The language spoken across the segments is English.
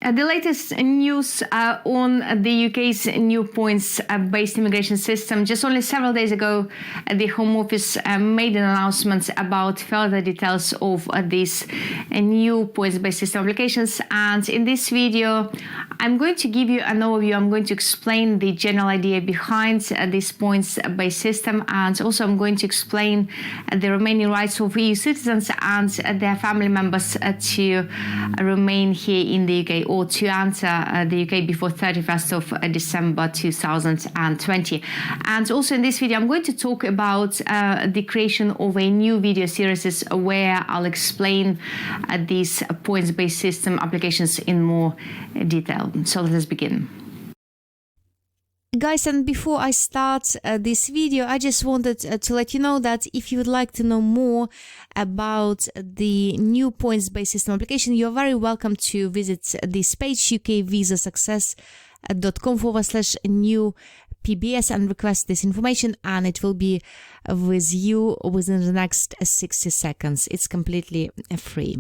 The latest news on the UK's new points-based immigration system. Just only several days ago, the Home Office made an announcement about further details of these new points-based system applications. And in this video, I'm going to give you an overview. I'm going to explain the general idea behind this points-based system. And also I'm going to explain the remaining rights of EU citizens and their family members to remain here in the UK, or to enter the UK before 31st of December 2020. And also in this video, I'm going to talk about the creation of a new video series where I'll explain these points-based system applications in more detail. So let us begin. Guys, and before I start this video, I just wanted to let you know that if you would like to know more about the new points-based system application, you're very welcome to visit this page, ukvisasuccess.com/new PBS, and request this information, and it will be with you within the next 60 seconds. It's completely free.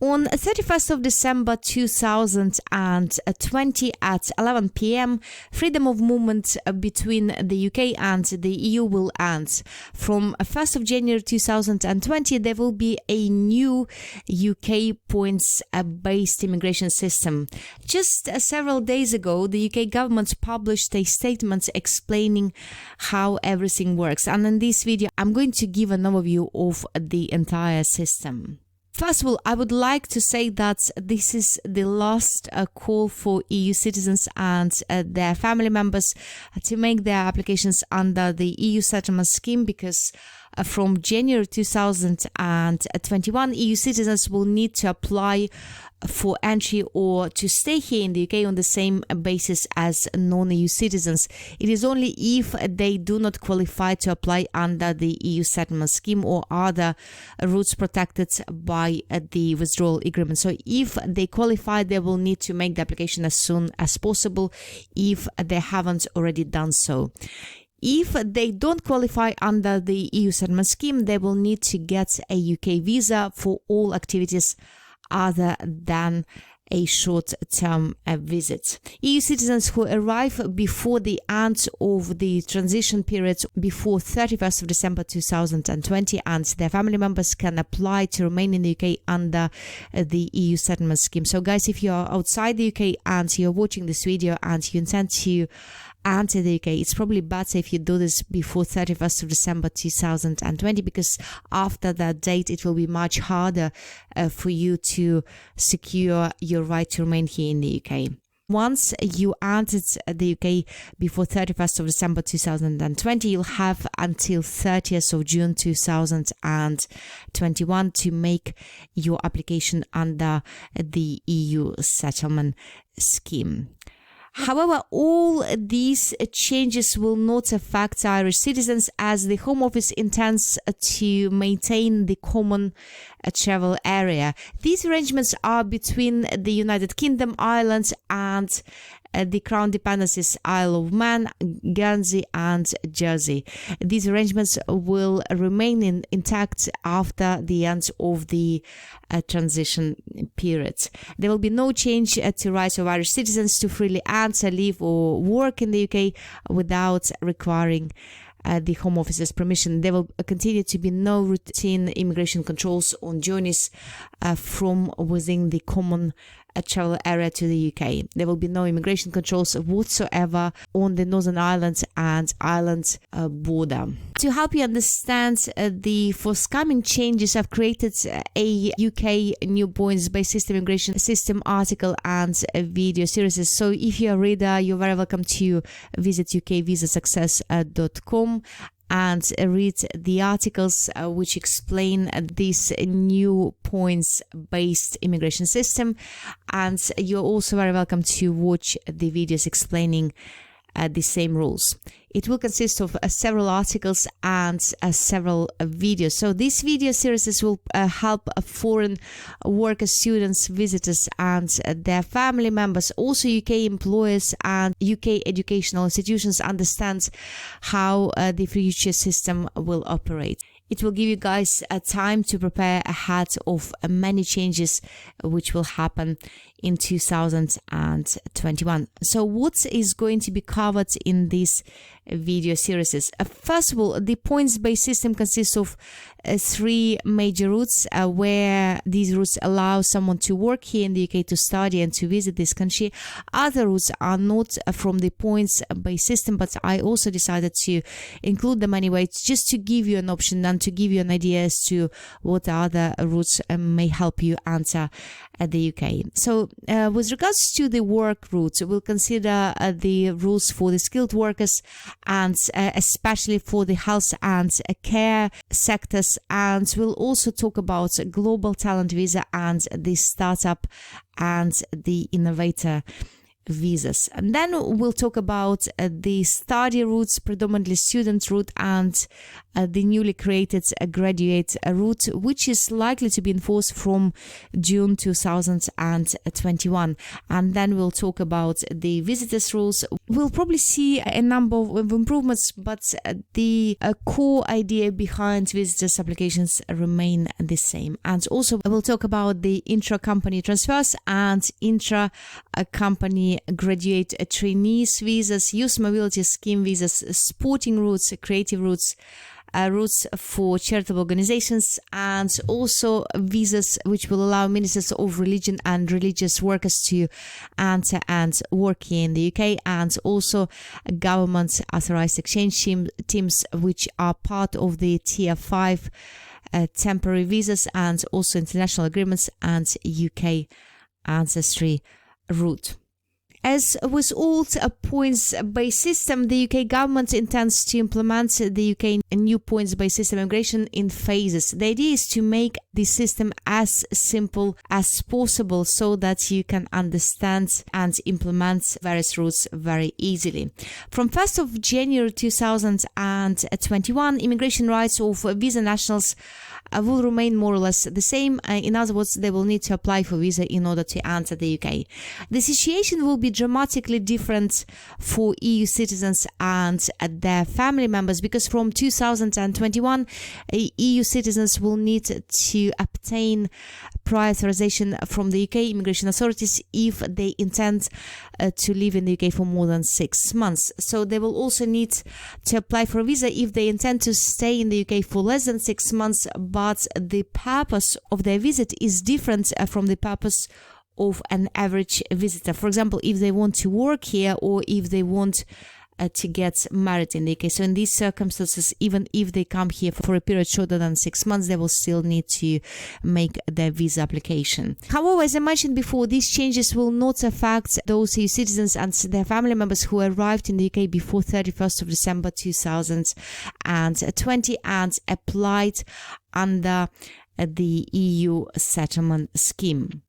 On 31st of December 2020 at 11 p.m., freedom of movement between the UK and the EU will end. From 1st of January 2020, there will be a new UK points-based immigration system. Just several days ago, the UK government published a statement explaining how everything works. And in this video, I'm going to give an overview of the entire system. First of all, I would like to say that this is the last call for EU citizens and their family members to make their applications under the EU settlement scheme, because from January 2021, EU citizens will need to apply for entry or to stay here in the UK on the same basis as non-EU citizens. It is only if they do not qualify to apply under the EU settlement scheme or other routes protected by the withdrawal agreement. So if they qualify, they will need to make the application as soon as possible if they haven't already done so. If they don't qualify under the EU settlement scheme, they will need to get a UK visa for all activities other than a short-term visit. EU citizens who arrive before the end of the transition period before 31st of December 2020 and their family members can apply to remain in the UK under the EU settlement scheme. So guys, if you are outside the UK and you're watching this video and you intend to enter the UK, it's probably better if you do this before 31st of December 2020, because after that date it will be much harder for you to secure your right to remain here in the UK. Once you entered the UK before 31st of December 2020, you'll have until 30th of June 2021 to make your application under the EU settlement scheme. However, all these changes will not affect Irish citizens, as the Home Office intends to maintain the common travel area. These arrangements are between the United Kingdom, Ireland and the Crown Dependencies Isle of Man, Guernsey and Jersey. These arrangements will remain intact after the end of the transition period. There will be no change to rights of Irish citizens to freely enter, live or work in the UK without requiring the Home Office's permission. There will continue to be no routine immigration controls on journeys from within the common travel area to the UK. There will be no immigration controls whatsoever on the Northern Ireland and Ireland border. To help you understand the forthcoming changes, I've created a UK new points-based system immigration system article and a video series. So if you're a reader, you're very welcome to visit ukvisasuccess.com and read the articles which explain this new points-based immigration system. And you're also very welcome to watch the videos explaining the same rules. It will consist of several articles and several videos. So this video series will help foreign workers, students, visitors and their family members, also UK employers and UK educational institutions, understand how the future system will operate. It will give you guys time to prepare ahead of many changes which will happen in 2021. So what is going to be covered in this video series? First of all, the points-based system consists of 3 major routes where these routes allow someone to work here in the UK, to study and to visit this country. Other routes are not from the points-based system, but I also decided to include them anyway, just to give you an option and to give you an idea as to what other routes may help you enter the UK. So with regards to the work routes, we'll consider the rules for the skilled workers and especially for the health and care sectors, and we'll also talk about global talent visa and the startup and the innovator visas. And then we'll talk about the study routes, predominantly student route, and the newly created graduate route, which is likely to be enforced from June 2021. And then we'll talk about the visitors rules. We'll probably see a number of improvements, but the core idea behind visitors applications remain the same. And also we'll talk about the intra-company transfers and intra-company graduate trainees visas, youth mobility scheme visas, sporting routes, creative routes, routes for charitable organizations, and also visas which will allow ministers of religion and religious workers to enter and work here in the UK, and also government authorized exchange teams which are part of the Tier 5 temporary visas, and also international agreements and UK ancestry route. As with all points-based system, the UK government intends to implement the UK new points-based system immigration in phases. The idea is to make the system as simple as possible so that you can understand and implement various rules very easily. From 1st of January 2021, immigration rights of visa nationals will remain more or less the same. In other words, they will need to apply for visa in order to enter the UK. The situation will be dramatically different for EU citizens and their family members, because from 2021, EU citizens will need to obtain prior authorization from the UK immigration authorities if they intend to live in the UK for more than 6 months. So they will also need to apply for a visa if they intend to stay in the UK for less than 6 months, but the purpose of their visit is different from the purpose of an average visitor. For example, if they want to work here or if they want to get married in the UK. So in these circumstances, even if they come here for a period shorter than 6 months, they will still need to make their visa application. However, as I mentioned before, these changes will not affect those EU citizens and their family members who arrived in the UK before 31st of December 2020 and applied under the EU settlement scheme.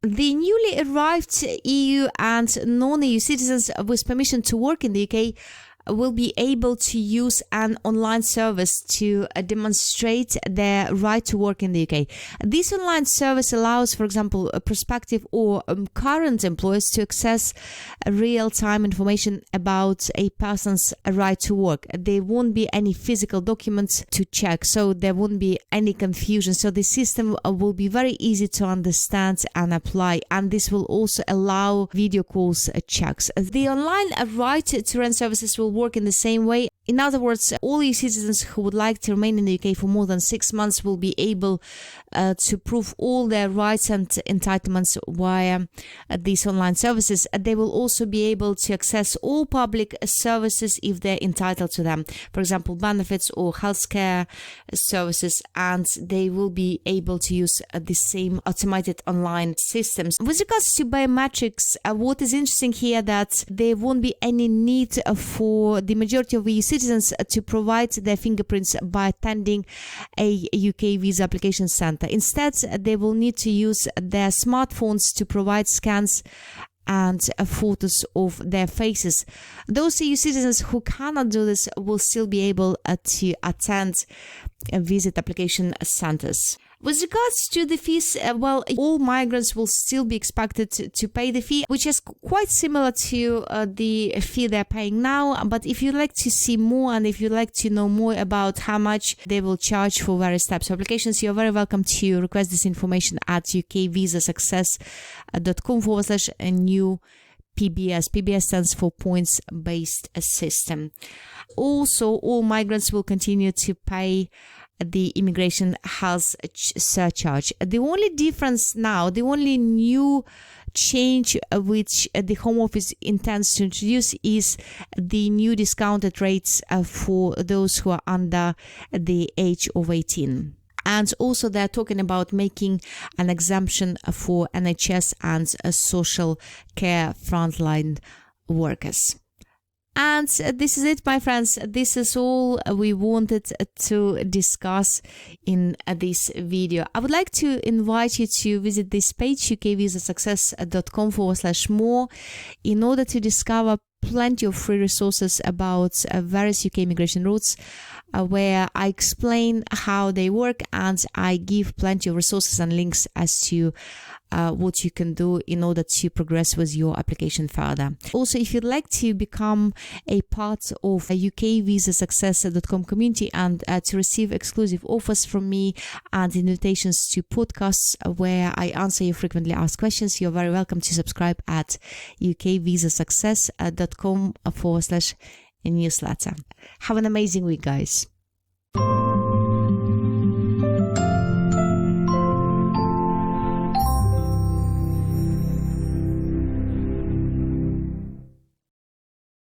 The newly arrived EU and non-EU citizens with permission to work in the UK will be able to use an online service to demonstrate their right to work in the UK. This online service allows, for example, prospective or current employers to access real-time information about a person's right to work. There won't be any physical documents to check, so there won't be any confusion. So the system will be very easy to understand and apply, and this will also allow video calls checks. The online right to rent services will work in the same way. In other words, all EU citizens who would like to remain in the UK for more than 6 months will be able to prove all their rights and entitlements via these online services. They will also be able to access all public services if they're entitled to them, for example, benefits or healthcare services, and they will be able to use the same automated online systems. With regards to biometrics, what is interesting here that there won't be any need for the majority of EU citizens to provide their fingerprints by attending a UK visa application center. Instead, they will need to use their smartphones to provide scans and photos of their faces. Those EU citizens who cannot do this will still be able to attend visit application centers. With regards to the fees, well, all migrants will still be expected to pay the fee, which is quite similar to the fee they're paying now. But if you'd like to see more and if you'd like to know more about how much they will charge for various types of applications, you're very welcome to request this information at ukvisasuccess.com/new PBS. PBS stands for points-based system. Also, all migrants will continue to pay the immigration health surcharge. The only difference now, the only new change which the Home Office intends to introduce is the new discounted rates for those who are under the age of 18. And also they're talking about making an exemption for NHS and social care frontline workers. And this is it, my friends. This is all we wanted to discuss in this video. I would like to invite you to visit this page, ukvisasuccess.com/more, in order to discover plenty of free resources about various UK immigration routes, where I explain how they work, and I give plenty of resources and links as to what you can do in order to progress with your application further. Also, if you'd like to become a part of a ukvisasuccess.com community and to receive exclusive offers from me and invitations to podcasts where I answer your frequently asked questions, you're very welcome to subscribe at ukvisasuccess.com/newsletter. Have an amazing week, guys.